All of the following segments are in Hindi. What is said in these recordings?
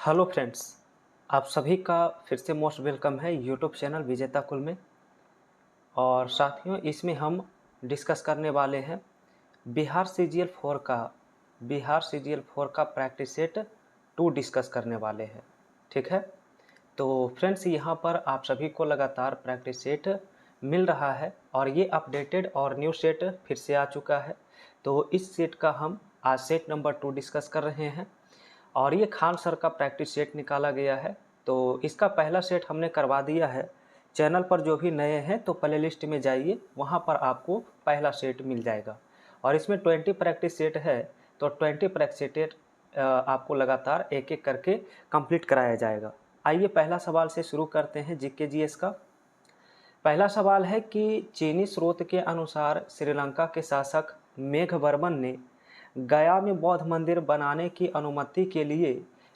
हेलो फ्रेंड्स, आप सभी का फिर से मोस्ट वेलकम है यूट्यूब चैनल विजेता कुल में। और साथियों, इसमें हम डिस्कस करने वाले हैं बिहार सीजीएल 4 का प्रैक्टिस सेट 2 डिस्कस करने वाले हैं। ठीक है, तो फ्रेंड्स यहाँ पर आप सभी को लगातार प्रैक्टिस सेट मिल रहा है और ये अपडेटेड और न्यू सेट फिर से आ चुका है। तो इस सेट का हम आज सेट नंबर 2 डिस्कस कर रहे हैं और ये खान सर का प्रैक्टिस सेट निकाला गया है। तो इसका पहला सेट हमने करवा दिया है। चैनल पर जो भी नए हैं तो प्ले लिस्ट में जाइए, वहाँ पर आपको पहला सेट मिल जाएगा और इसमें 20 प्रैक्टिस सेट है। तो 20 प्रैक्टिस सेट आपको लगातार एक एक करके कंप्लीट कराया जाएगा। आइए पहला सवाल से शुरू करते हैं जीके जीएस का। पहला सवाल है कि चीनी स्रोत के अनुसार श्रीलंका के शासक मेघवर्मन ने गया में बौद्ध मंदिर बनाने की अनुमति के लिए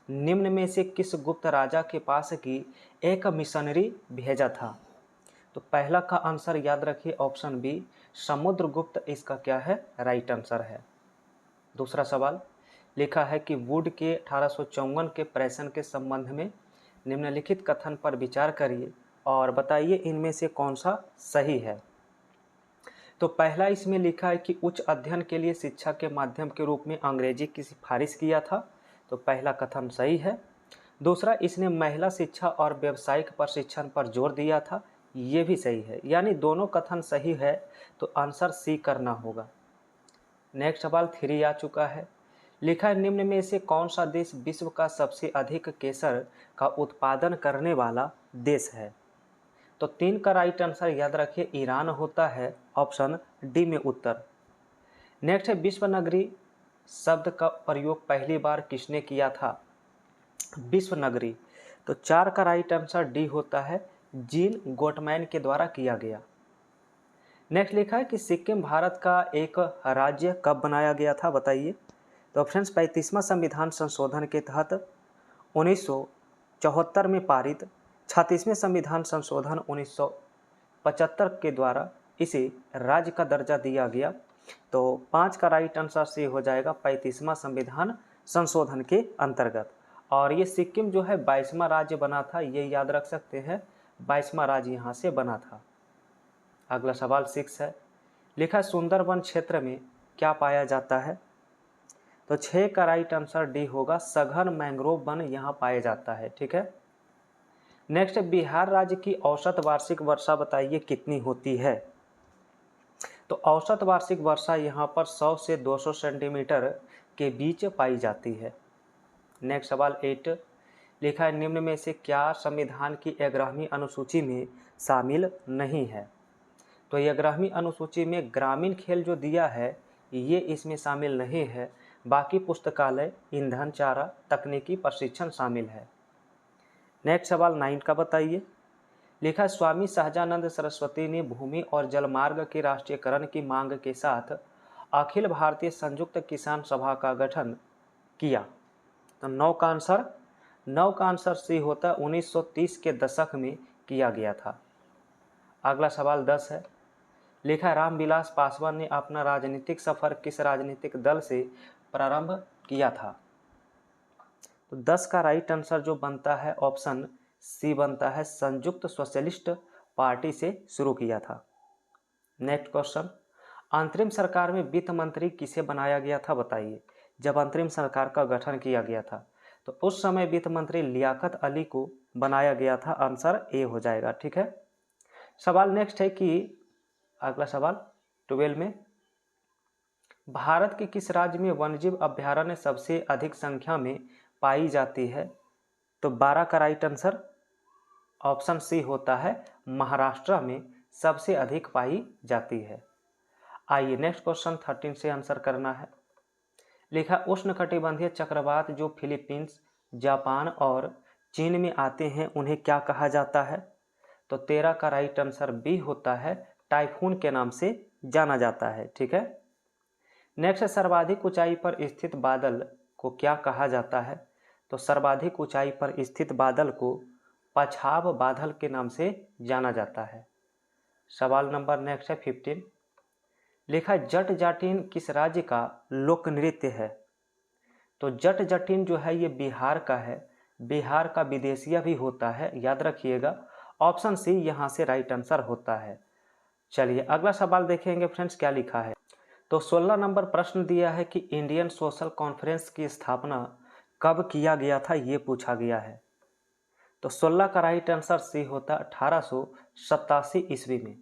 निम्न में से किस गुप्त राजा के पास की एक मिशनरी भेजा था? तो पहला का आंसर याद रखिए, ऑप्शन बी समुद्रगुप्त इसका क्या है, राइट आंसर है। दूसरा सवाल लिखा है कि वुड के 1854 के प्रेषण के संबंध में निम्नलिखित कथन पर विचार करिए और बताइए इनमें से कौन सा सही है। तो पहला इसमें लिखा है कि उच्च अध्ययन के लिए शिक्षा के माध्यम के रूप में अंग्रेजी की सिफारिश किया था। तो पहला कथन सही है। दूसरा, इसने महिला शिक्षा और व्यावसायिक प्रशिक्षण पर जोर दिया था, ये भी सही है, यानी दोनों कथन सही है। तो आंसर सी करना होगा। नेक्स्ट सवाल 3 आ चुका है। लिखा है निम्न में से कौन सा देश विश्व का सबसे अधिक केसर का उत्पादन करने वाला देश है? तो 3 का राइट आंसर याद रखिए, ईरान होता है, ऑप्शन डी में उत्तर। नेक्स्ट है विश्व नगरी शब्द का प्रयोग पहली बार किसने किया था? विश्व नगरी, तो 4 का राइट आंसर डी होता है, जीन गोटमैन के द्वारा किया गया। नेक्स्ट लिखा है कि सिक्किम भारत का एक राज्य कब बनाया गया था, बताइए। तो फ्रेंड्स 35वां संविधान संशोधन के तहत 1974 में पारित 36वें संविधान संशोधन 1975 के द्वारा इसे राज्य का दर्जा दिया गया। तो 5 का राइट आंसर से हो जाएगा 35वां संविधान संशोधन के अंतर्गत। और ये सिक्किम जो है 22वां राज्य बना था, ये याद रख सकते हैं, 22वां राज्य यहाँ से बना था। अगला सवाल 6 है। लिखा सुंदरवन क्षेत्र में क्या पाया जाता है? तो 6 का राइट आंसर डी होगा, सघन मैंग्रोव वन यहाँ पाया जाता है। ठीक है। नेक्स्ट, बिहार राज्य की औसत वार्षिक वर्षा बताइए कितनी होती है? तो औसत वार्षिक वर्षा यहाँ पर 100 से 200 सेंटीमीटर के बीच पाई जाती है। नेक्स्ट सवाल 8 लिखा है निम्न में से क्या संविधान की 11वीं अनुसूची में शामिल नहीं है? तो 11वीं अनुसूची में ग्रामीण खेल जो दिया है ये इसमें शामिल नहीं है, बाकी पुस्तकालय, ईंधन, चारा, तकनीकी प्रशिक्षण शामिल है। नेक्स्ट सवाल 9 का बताइए। लिखा स्वामी सहजानंद सरस्वती ने भूमि और जलमार्ग के राष्ट्रीयकरण की मांग के साथ अखिल भारतीय संयुक्त किसान सभा का गठन किया। तो 9 का आंसर सी होता, 1930 के दशक में किया गया था। अगला सवाल 10 है। लिखा रामविलास पासवान ने अपना राजनीतिक सफर किस राजनीतिक दल से प्रारंभ किया था? तो 10 का राइट आंसर जो बनता है ऑप्शन सी बनता है, संयुक्त सोशलिस्ट पार्टी से शुरू किया था। नेक्स्ट क्वेश्चन, अंतरिम सरकार में वित्त मंत्री किसे बनाया गया था, बताइए। जब अंतरिम सरकार का गठन किया गया था तो उस समय वित्त मंत्री लियाकत अली को बनाया गया था, आंसर ए हो जाएगा। ठीक है। सवाल नेक्स्ट है कि अगला सवाल 12 में भारत के किस राज्य में वन्यजीव अभ्यारण्य सबसे अधिक संख्या में पाई जाती है? तो 12 का राइट आंसर ऑप्शन सी होता है, महाराष्ट्र में सबसे अधिक पाई जाती है। आइए नेक्स्ट क्वेश्चन 13 से आंसर करना है। लिखा उष्णकटिबंधीय चक्रवात जो फिलीपींस, जापान और चीन में आते हैं उन्हें क्या कहा जाता है? तो 13 का राइट आंसर बी होता है, टाइफून के नाम से जाना जाता है। ठीक है। नेक्स्ट, सर्वाधिक ऊंचाई पर स्थित बादल को क्या कहा जाता है? तो सर्वाधिक ऊंचाई पर स्थित बादल को पछाव बादल के नाम से जाना जाता है। सवाल नंबर नेक्स्ट है 15। लिखा जट जाटिन किस राज्य का लोक नृत्य है? तो जट जटिन जो है ये बिहार का है, बिहार का विदेशिया भी होता है, याद रखिएगा। ऑप्शन सी यहाँ से राइट आंसर होता है। चलिए अगला सवाल देखेंगे फ्रेंड्स क्या लिखा है। तो 16 नंबर प्रश्न दिया है कि इंडियन सोशल कॉन्फ्रेंस की स्थापना कब किया गया था, ये पूछा गया है। तो 16 का राइट आंसर सी होता 1887 ईस्वी में।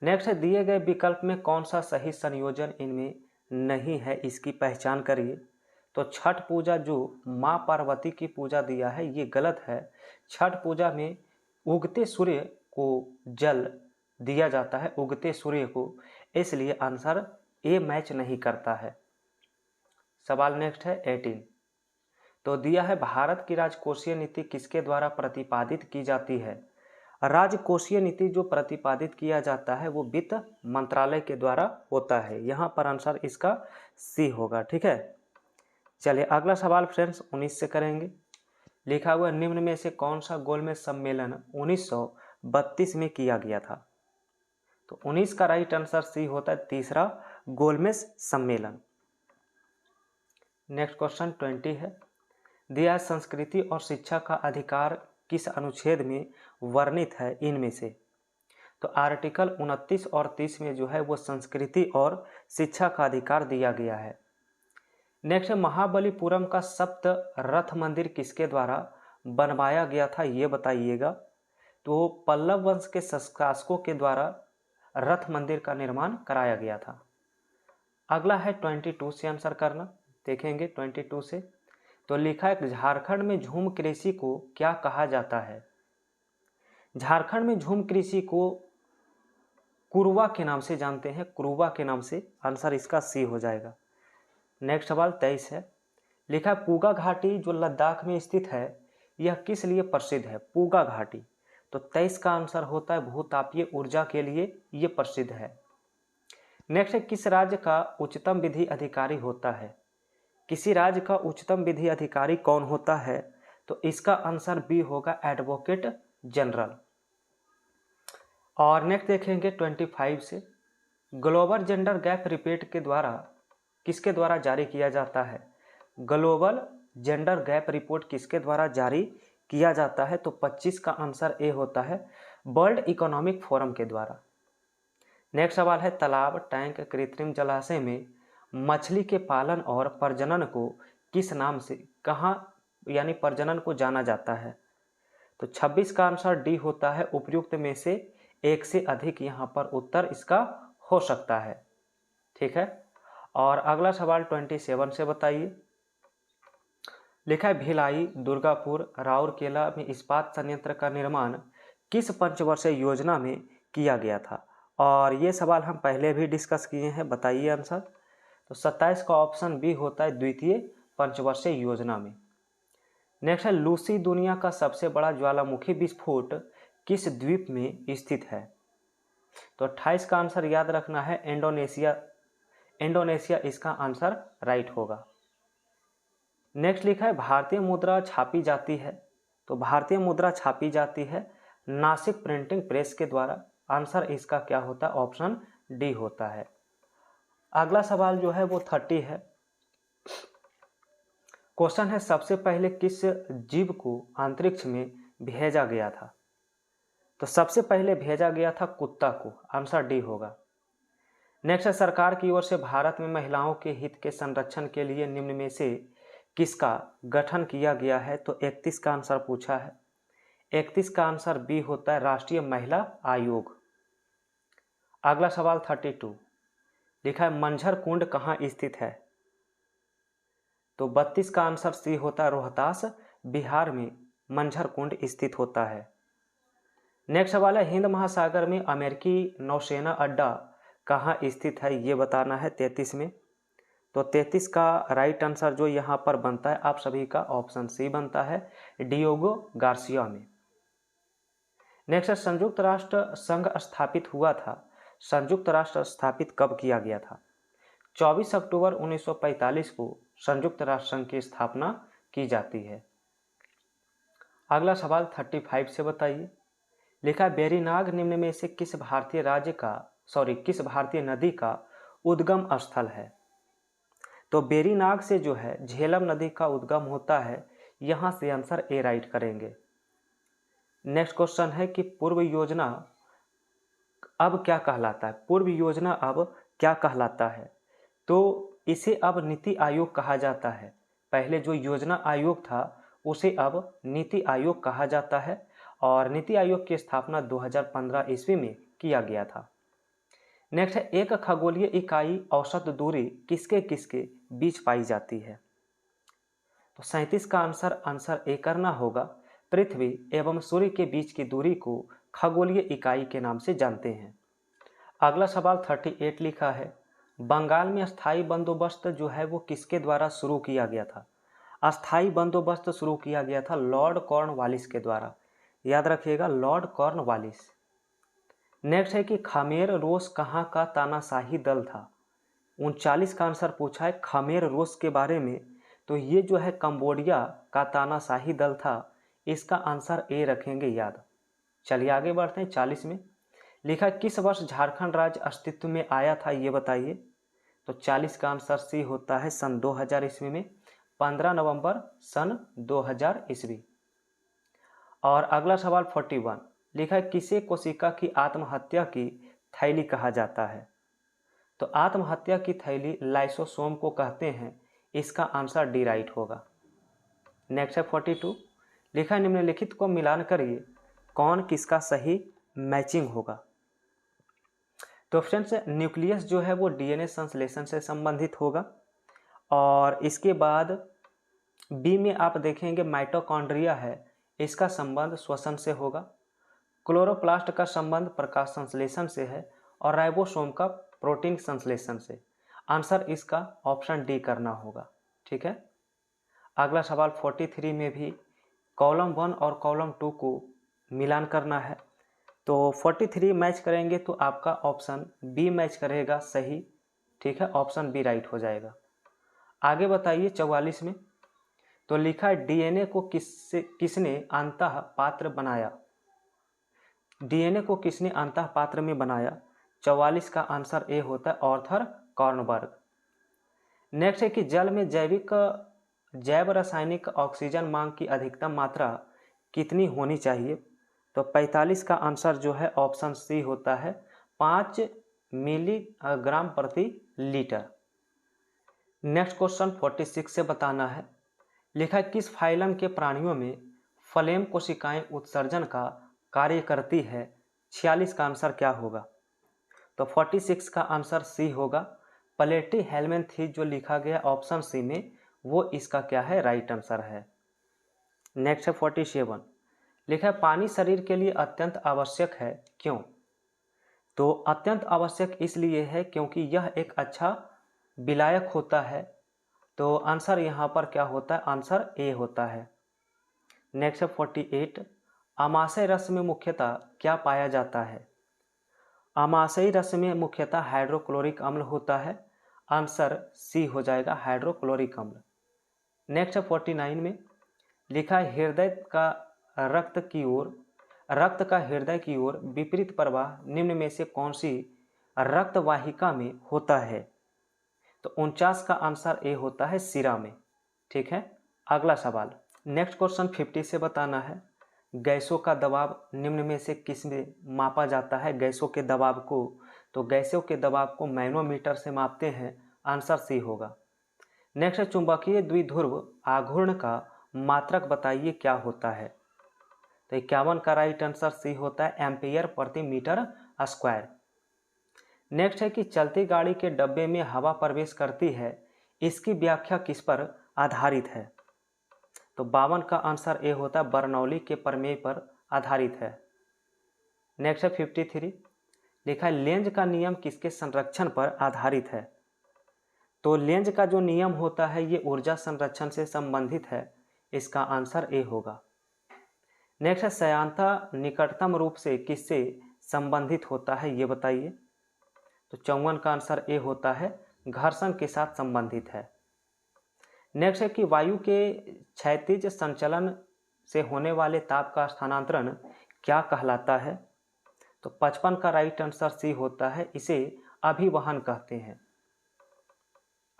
नेक्स्ट है दिए गए विकल्प में कौन सा सही संयोजन इनमें नहीं है, इसकी पहचान करिए। तो छठ पूजा जो माँ पार्वती की पूजा दिया है ये गलत है। छठ पूजा में उगते सूर्य को जल दिया जाता है, उगते सूर्य को, इसलिए आंसर ए मैच नहीं करता है। सवाल नेक्स्ट है 18। तो दिया है भारत की राजकोषीय नीति किसके द्वारा प्रतिपादित की जाती है। राजकोषीय नीति जो प्रतिपादित किया जाता है वो वित्त मंत्रालय के द्वारा होता है। यहाँ पर आंसर इसका सी होगा, ठीक है। चलिए अगला सवाल फ्रेंड्स 19 से करेंगे। लिखा हुआ निम्न में से कौन सा गोलमेज सम्मेलन 1932 में किया गया था। तो 19 का राइट आंसर सी होता है तीसरा गोलमेज सम्मेलन। नेक्स्ट क्वेश्चन 20 है। दिया है संस्कृति और शिक्षा का अधिकार किस अनुच्छेद में वर्णित है इनमें से। तो आर्टिकल 29 और 30 में जो है वो संस्कृति और शिक्षा का अधिकार दिया गया है। नेक्स्ट है महाबलीपुरम का सप्त रथ मंदिर किसके द्वारा बनवाया गया था, ये बताइएगा। तो पल्लव वंश के शासकों के द्वारा रथ मंदिर का निर्माण कराया गया था। अगला है 22 से आंसर करना, देखेंगे 22 से। तो लिखा है झारखंड में झूम कृषि को क्या कहा जाता है। झारखंड में झूम कृषि को कुरुवा के नाम से जानते हैं, कुरुवा के नाम से, आंसर इसका सी हो जाएगा। नेक्स्ट सवाल 23 है। लिखा है पूगा घाटी जो लद्दाख में स्थित है यह किस लिए प्रसिद्ध है। पूगा घाटी, तो 23 का आंसर होता है भूतापीय ऊर्जा के लिए ये प्रसिद्ध है। नेक्स्ट है किस राज्य का उच्चतम विधि अधिकारी होता है। किसी राज्य का उच्चतम विधि अधिकारी कौन होता है, तो इसका आंसर बी होगा एडवोकेट जनरल। और नेक्स्ट देखेंगे 25 से। ग्लोबल जेंडर गैप रिपोर्ट के द्वारा किसके द्वारा जारी किया जाता है। ग्लोबल जेंडर गैप रिपोर्ट किसके द्वारा जारी किया जाता है। तो 25 का आंसर ए होता है वर्ल्ड इकोनॉमिक फोरम के द्वारा। नेक्स्ट सवाल है तालाब, टैंक, कृत्रिम जलाशय में मछली के पालन और प्रजनन को किस नाम से, कहाँ यानी प्रजनन को जाना जाता है। तो 26 का आंसर डी होता है उपयुक्त में से एक से अधिक, यहाँ पर उत्तर इसका हो सकता है, ठीक है। और अगला सवाल 27 से बताइए। लिखा है भिलाई, दुर्गापुर, राउरकेला में इस्पात संयंत्र का निर्माण किस पंचवर्षीय योजना में किया गया था। और ये सवाल हम पहले भी डिस्कस किए हैं, बताइए आंसर। तो 27 का ऑप्शन बी होता है द्वितीय पंचवर्षीय योजना में। नेक्स्ट है लूसी दुनिया का सबसे बड़ा ज्वालामुखी विस्फोट किस द्वीप में स्थित है। तो 28 का आंसर याद रखना है इंडोनेशिया, इंडोनेशिया इसका आंसर राइट होगा। नेक्स्ट लिखा है भारतीय मुद्रा छापी जाती है। तो भारतीय मुद्रा छापी जाती है नासिक प्रिंटिंग प्रेस के द्वारा, आंसर इसका क्या होता है, ऑप्शन डी होता है। अगला सवाल जो है वो 30 है। क्वेश्चन है सबसे पहले किस जीव को अंतरिक्ष में भेजा गया था। तो सबसे पहले भेजा गया था कुत्ता को, आंसर डी होगा। नेक्स्ट है सरकार की ओर से भारत में महिलाओं के हित के संरक्षण के लिए निम्न में से किसका गठन किया गया है। तो 31 का आंसर पूछा है, 31 का आंसर बी होता है राष्ट्रीय महिला आयोग। अगला सवाल 32 लिखा है मंझर कुंड कहाँ स्थित है। तो 32 का आंसर सी होता है रोहतास, बिहार में मंझर कुंड स्थित होता है। नेक्स्ट सवाल है हिंद महासागर में अमेरिकी नौसेना अड्डा कहाँ स्थित है, ये बताना है 33 में। तो 33 का राइट आंसर जो यहाँ पर बनता है आप सभी का ऑप्शन सी बनता है डियोगो गार्सिया में। नेक्स्ट है संयुक्त राष्ट्र संघ स्थापित हुआ था, संयुक्त राष्ट्र स्थापित कब किया गया था। 24 अक्टूबर 1945 को संयुक्त राष्ट्र संघ की स्थापना की जाती है। अगला सवाल 35 से बताइए। लिखा बेरीनाग निम्न में से किस भारतीय नदी का उद्गम स्थल है। तो बेरीनाग से जो है झेलम नदी का उद्गम होता है, यहाँ से आंसर ए राइट करेंगे। नेक्स्ट क्वेश्चन है कि पूर्व योजना अब क्या कहलाता है। पूर्व योजना अब क्या कहलाता है, तो इसे अब नीति आयोग कहा जाता है। पहले जो योजना आयोग था उसे अब नीति आयोग कहा जाता है और नीति आयोग की स्थापना 2015 ईस्वी में किया गया था। नेक्स्ट है, एक खगोलीय इकाई औसत दूरी किसके किसके बीच पाई जाती है। तो 37 का आंसर ए करना होगा। पृथ्वी एवं सूर्य के बीच की दूरी को खगोलीय इकाई के नाम से जानते हैं। अगला सवाल 38 लिखा है, बंगाल में स्थायी बंदोबस्त जो है वो किसके द्वारा शुरू किया गया था। अस्थायी बंदोबस्त शुरू किया गया था लॉर्ड कॉर्नवालिस के द्वारा। याद रखिएगा, लॉर्ड कॉर्नवालिस। नेक्स्ट है कि खमेर रोस कहाँ का तानाशाही दल था। 39 का आंसर पूछा है खमेर रोस के बारे में, तो ये जो है कंबोडिया का तानाशाही दल था। इसका आंसर ए रखेंगे याद। चलिए आगे बढ़ते हैं। 40 में लिखा, किस वर्ष झारखंड राज्य अस्तित्व में आया था, ये बताइए। तो 40 का आंसर सी होता है सन 2000 ईस्वी में, 15 नवंबर सन 2000 ईस्वी। और अगला सवाल 41 लिखा है, किसे कोशिका की आत्महत्या की थैली कहा जाता है। तो आत्महत्या की थैली लाइसोसोम को कहते हैं। इसका आंसर डी राइट होगा। नेक्स्ट है 42 लिखा है, निम्नलिखित को मिलान करिए, कौन किसका सही मैचिंग होगा। तो फ्रेंड्स, न्यूक्लियस जो है वो डीएनए संश्लेषण से संबंधित होगा और इसके बाद बी में आप देखेंगे माइटोकॉन्ड्रिया है, इसका संबंध श्वसन से होगा। क्लोरोप्लास्ट का संबंध प्रकाश संश्लेषण से है और राइबोसोम का प्रोटीन संश्लेषण से। आंसर इसका ऑप्शन डी करना होगा। ठीक है। अगला सवाल 43 में भी कॉलम 1 और कॉलम 2 को मिलान करना है। तो 43 मैच करेंगे तो आपका ऑप्शन बी मैच करेगा सही। ठीक है, ऑप्शन बी राइट हो जाएगा। आगे बताइए 44 में तो लिखा है, डीएनए को किसने अंतः पात्र बनाया। डीएनए को किसने अंतः पात्र में बनाया। 44 का आंसर ए होता है ऑर्थर कॉर्नबर्ग। नेक्स्ट है कि जल में जैव रासायनिक ऑक्सीजन मांग की अधिकतम मात्रा कितनी होनी चाहिए। तो 45 का आंसर जो है ऑप्शन सी होता है 5 मिलीग्राम प्रति लीटर। नेक्स्ट क्वेश्चन 46 से बताना है। लिखा है, किस फाइलम के प्राणियों में फ्लेम कोशिकाएं उत्सर्जन का कार्य करती है। 46 का आंसर क्या होगा। तो 46 का आंसर सी होगा प्लेटी हेलमिन्थेस जो लिखा गया ऑप्शन सी में, वो इसका क्या है राइट आंसर है। नेक्स्ट है 47 लिखा है, पानी शरीर के लिए अत्यंत आवश्यक है, क्यों। तो अत्यंत आवश्यक इसलिए है क्योंकि यह एक अच्छा विलायक होता है। तो आंसर यहाँ पर क्या होता है, आंसर ए होता है। नेक्स्ट है 48 अमाशय रस में मुख्यतः क्या पाया जाता है। अमाशयी रस में मुख्यतः हाइड्रोक्लोरिक अम्ल होता है। आंसर सी हो जाएगा हाइड्रोक्लोरिक अम्ल। नेक्स्ट है 49 में लिखा है, रक्त का हृदय की ओर विपरीत प्रवाह निम्न में से कौन सी रक्त वाहिका में होता है। तो 49 का आंसर ए होता है सिरा में। ठीक है। अगला सवाल नेक्स्ट क्वेश्चन 50 से बताना है, गैसों का दबाव निम्न में से किस में मापा जाता है। गैसों के दबाव को, तो गैसों के दबाव को मैनोमीटर से मापते हैं। आंसर सी होगा। नेक्स्ट चुंबकीय द्विध्रुव आघूर्ण का मात्रक बताइए क्या होता है। तो 51 का राइट आंसर सी होता है एम्पियर प्रति मीटर स्क्वायर। नेक्स्ट है कि चलती गाड़ी के डब्बे में हवा प्रवेश करती है, इसकी व्याख्या किस पर आधारित है। तो 52 का आंसर ए होता है बर्नौली के प्रमेय पर आधारित है। नेक्स्ट है 53 लिखा है, लेंज का नियम किसके संरक्षण पर आधारित है। तो लेंज का जो नियम होता है ये ऊर्जा संरक्षण से संबंधित है। इसका आंसर ए होगा। नेक्स्ट है, श्यानता निकटतम रूप से किससे संबंधित होता है, ये बताइए। तो 54 का आंसर ए होता है घर्षण के साथ संबंधित है। नेक्स्ट है कि वायु के क्षैतिज संचलन से होने वाले ताप का स्थानांतरण क्या कहलाता है। तो 55 का राइट आंसर सी होता है, इसे अभिवहन कहते हैं।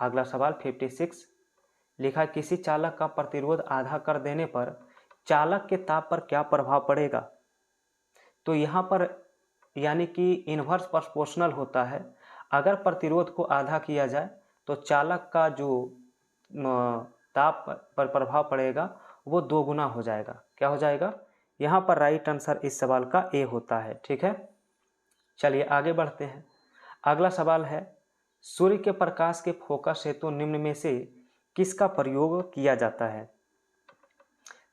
अगला सवाल 56 लिखा है किसी चालक का प्रतिरोध आधा कर देने पर चालक के ताप पर क्या प्रभाव पड़ेगा। तो यहाँ पर यानी कि इन्वर्स प्रोपोर्शनल होता है। अगर प्रतिरोध को आधा किया जाए तो चालक का जो ताप पर प्रभाव पड़ेगा वो 2 गुना हो जाएगा। क्या हो जाएगा? यहाँ पर राइट आंसर इस सवाल का ए होता है। ठीक है, चलिए आगे बढ़ते हैं। अगला सवाल है, सूर्य के प्रकाश के फोकस हेतु निम्न में से किसका प्रयोग किया जाता है।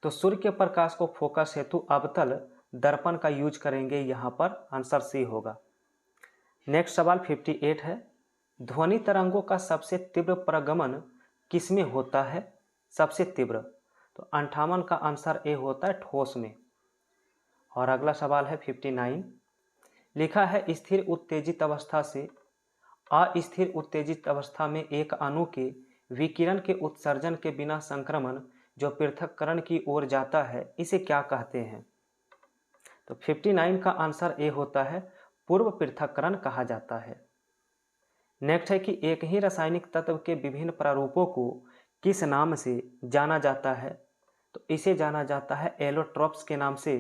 तो सूर्य के प्रकाश को फोकस हेतु अवतल दर्पण का यूज करेंगे, यहाँ पर आंसर सी होगा। नेक्स्ट सवाल 58 है, ध्वनि तरंगों का सबसे तीव्र प्रगमन किसमें होता है? सबसे तीव्र, तो 58 का आंसर ए होता है ठोस में। और अगला सवाल है 59, लिखा है स्थिर उत्तेजित अवस्था से अस्थिर उत्तेजित अवस्था में एक अणु के विकिरण के उत्सर्जन के बिना संक्रमण जो पृथक्करण की ओर जाता है, इसे क्या कहते हैं? तो 59 का आंसर ए होता है पूर्व पृथक्करण कहा जाता है। नेक्स्ट है कि एक ही रासायनिक तत्व के विभिन्न प्रारूपों को किस नाम से जाना जाता है? तो इसे जाना जाता है एलोट्रोप्स के नाम से।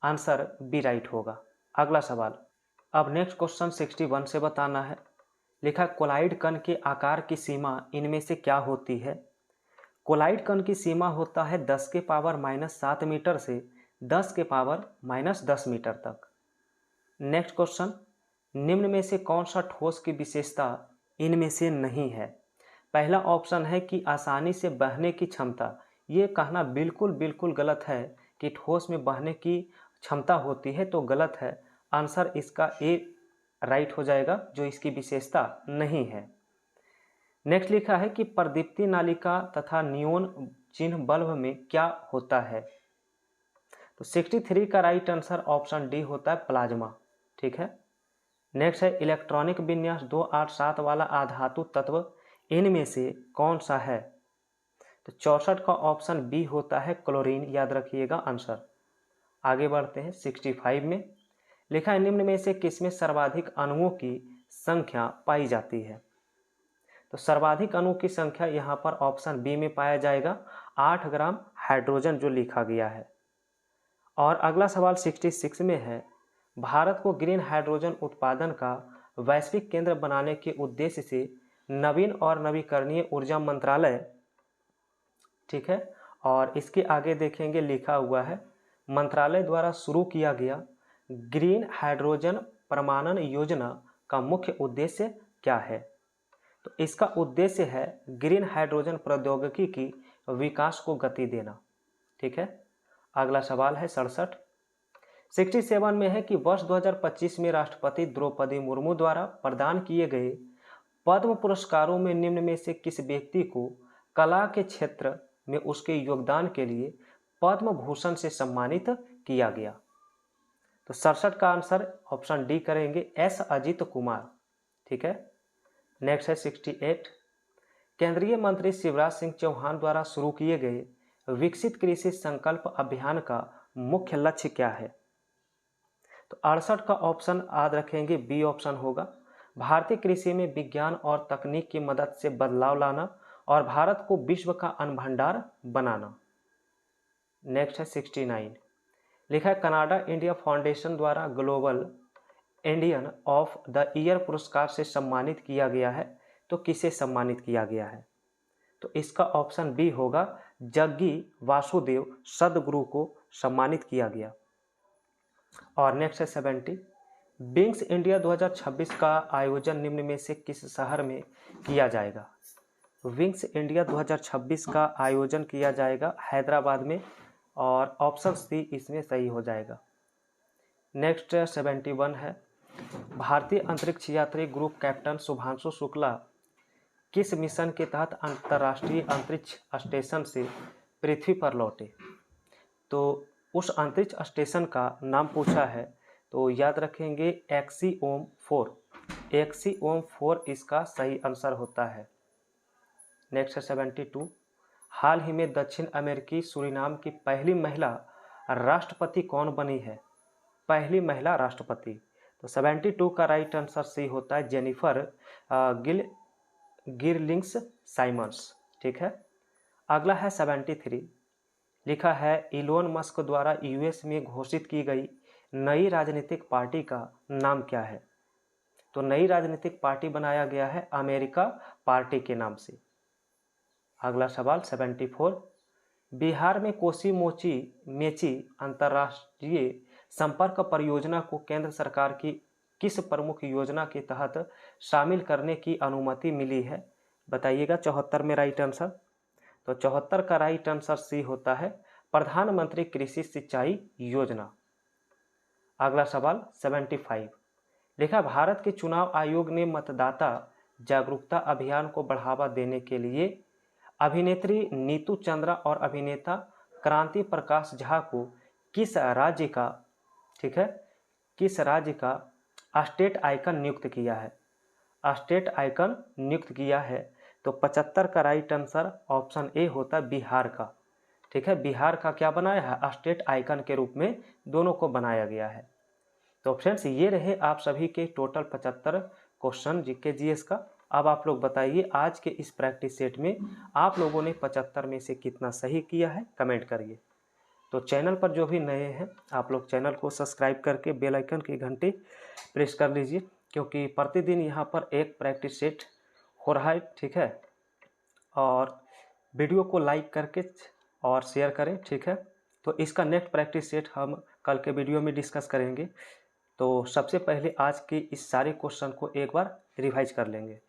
आंसर बी राइट होगा। अगला सवाल, अब नेक्स्ट क्वेश्चन 61 से बताना है। लिखा कोलाइड कण के आकार की सीमा इनमें से क्या होती है? कोलाइड कण की सीमा होता है 10 के पावर -7 मीटर से 10 के पावर -10 मीटर तक। नेक्स्ट क्वेश्चन, निम्न में से कौन सा ठोस की विशेषता इनमें से नहीं है? पहला ऑप्शन है कि आसानी से बहने की क्षमता। ये कहना बिल्कुल गलत है कि ठोस में बहने की क्षमता होती है, तो गलत है। आंसर इसका ए राइट हो जाएगा, जो इसकी विशेषता नहीं है। नेक्स्ट लिखा है कि प्रदीप्ति नालिका तथा नियोन चिन्ह बल्ब में क्या होता है? तो 63 का राइट आंसर ऑप्शन डी होता है प्लाज्मा। ठीक है, नेक्स्ट है इलेक्ट्रॉनिक विन्यास 287 वाला आधातु तत्व इनमें से कौन सा है? तो 64 का ऑप्शन बी होता है क्लोरीन, याद रखिएगा आंसर। आगे बढ़ते हैं 65 में। लिखा है निम्न में से किसमें सर्वाधिक अणुओं की संख्या पाई जाती है? तो सर्वाधिक अणु की संख्या यहाँ पर ऑप्शन बी में पाया जाएगा 8 ग्राम हाइड्रोजन, जो लिखा गया है। और अगला सवाल 66 में है, भारत को ग्रीन हाइड्रोजन उत्पादन का वैश्विक केंद्र बनाने के उद्देश्य से नवीन और नवीकरणीय ऊर्जा मंत्रालय, ठीक है, और इसके आगे देखेंगे लिखा हुआ है मंत्रालय द्वारा शुरू किया गया ग्रीन हाइड्रोजन प्रमाणन योजना का मुख्य उद्देश्य क्या है? तो इसका उद्देश्य है ग्रीन हाइड्रोजन प्रौद्योगिकी की विकास को गति देना। ठीक है, अगला सवाल है 67 में है कि वर्ष 2025 में राष्ट्रपति द्रौपदी मुर्मू द्वारा प्रदान किए गए पद्म पुरस्कारों में निम्न में से किस व्यक्ति को कला के क्षेत्र में उसके योगदान के लिए पद्म भूषण से सम्मानित किया गया? तो 67 का आंसर ऑप्शन डी करेंगे, एस अजित कुमार। ठीक है, नेक्स्ट है 68, केंद्रीय मंत्री शिवराज सिंह चौहान द्वारा शुरू किए गए विकसित कृषि संकल्प अभियान का मुख्य लक्ष्य क्या है? तो 68 का ऑप्शन याद रखेंगे, बी ऑप्शन होगा, भारतीय कृषि में विज्ञान और तकनीक की मदद से बदलाव लाना और भारत को विश्व का अन्न भंडार बनाना। नेक्स्ट है 69, लिखा है कनाडा इंडिया फाउंडेशन द्वारा global Indian of the year पुरस्कार से सम्मानित किया गया है, तो किसे सम्मानित किया गया है? तो इसका ऑप्शन बी होगा, जग्गी वासुदेव सदगुरु को सम्मानित किया गया। और नेक्स्ट है 70, विंग्स इंडिया 2026 का आयोजन निम्न में से किस शहर में किया जाएगा? विंग्स इंडिया 2026 का आयोजन किया जाएगा हैदराबाद में, और ऑप्शन सी इसमें सही हो जाएगा। नेक्स्ट 71 है, भारतीय अंतरिक्ष यात्री ग्रुप कैप्टन शुभांशु शुक्ला किस मिशन के तहत अंतर्राष्ट्रीय अंतरिक्ष स्टेशन से पृथ्वी पर लौटे? तो उस अंतरिक्ष स्टेशन का नाम पूछा है, तो याद रखेंगे एक्सिओम 4। एक्सिओम 4 इसका सही आंसर होता है। नेक्स्ट है 72, हाल ही में दक्षिण अमेरिकी सूरीनाम की पहली महिला राष्ट्रपति कौन बनी है? पहली महिला राष्ट्रपति, तो 72 का राइट आंसर सी होता है, जेनिफर गिरलिंग्स साइमंस। ठीक है, अगला है 73, लिखा है इलोन मस्क द्वारा यूएस में घोषित की गई नई राजनीतिक पार्टी का नाम क्या है। तो नई राजनीतिक पार्टी बनाया गया है अमेरिका पार्टी के नाम से। अगला सवाल 74, बिहार में कोसी मोची मेची अंतर्राष्ट्रीय संपर्क परियोजना को केंद्र सरकार की किस प्रमुख योजना के तहत शामिल करने की अनुमति मिली है। बताइएगा 74 में राइट आंसर। तो 74 का राइट आंसर सी होता है प्रधानमंत्री कृषि सिंचाई योजना। अगला सवाल 75, लिखा भारत के चुनाव आयोग ने मतदाता जागरूकता अभियान को बढ़ावा देने के लिए अभिनेत्री नीतू चंद्रा और अभिनेता क्रांति प्रकाश झा को किस राज्य का, ठीक है, किस राज्य का स्टेट आइकन नियुक्त किया है। स्टेट आइकन नियुक्त किया है। तो 75 का राइट आंसर ऑप्शन ए होता है बिहार का। ठीक है, बिहार का क्या बनाया है, स्टेट आइकन के रूप में दोनों को बनाया गया है। तो फ्रेंड्स ये रहे आप सभी के टोटल 75 क्वेश्चन जीके जीएस का। अब आप लोग बताइए आज के इस प्रैक्टिस सेट में आप लोगों ने 75 में से कितना सही किया है, कमेंट करिए। तो चैनल पर जो भी नए हैं आप लोग चैनल को सब्सक्राइब करके बेल आइकन की घंटी प्रेस कर लीजिए, क्योंकि प्रतिदिन यहाँ पर एक प्रैक्टिस सेट हो रहा है। ठीक है, और वीडियो को लाइक करके और शेयर करें। ठीक है, तो इसका नेक्स्ट प्रैक्टिस सेट हम कल के वीडियो में डिस्कस करेंगे। तो सबसे पहले आज के इस सारे क्वेश्चन को एक बार रिवाइज कर लेंगे।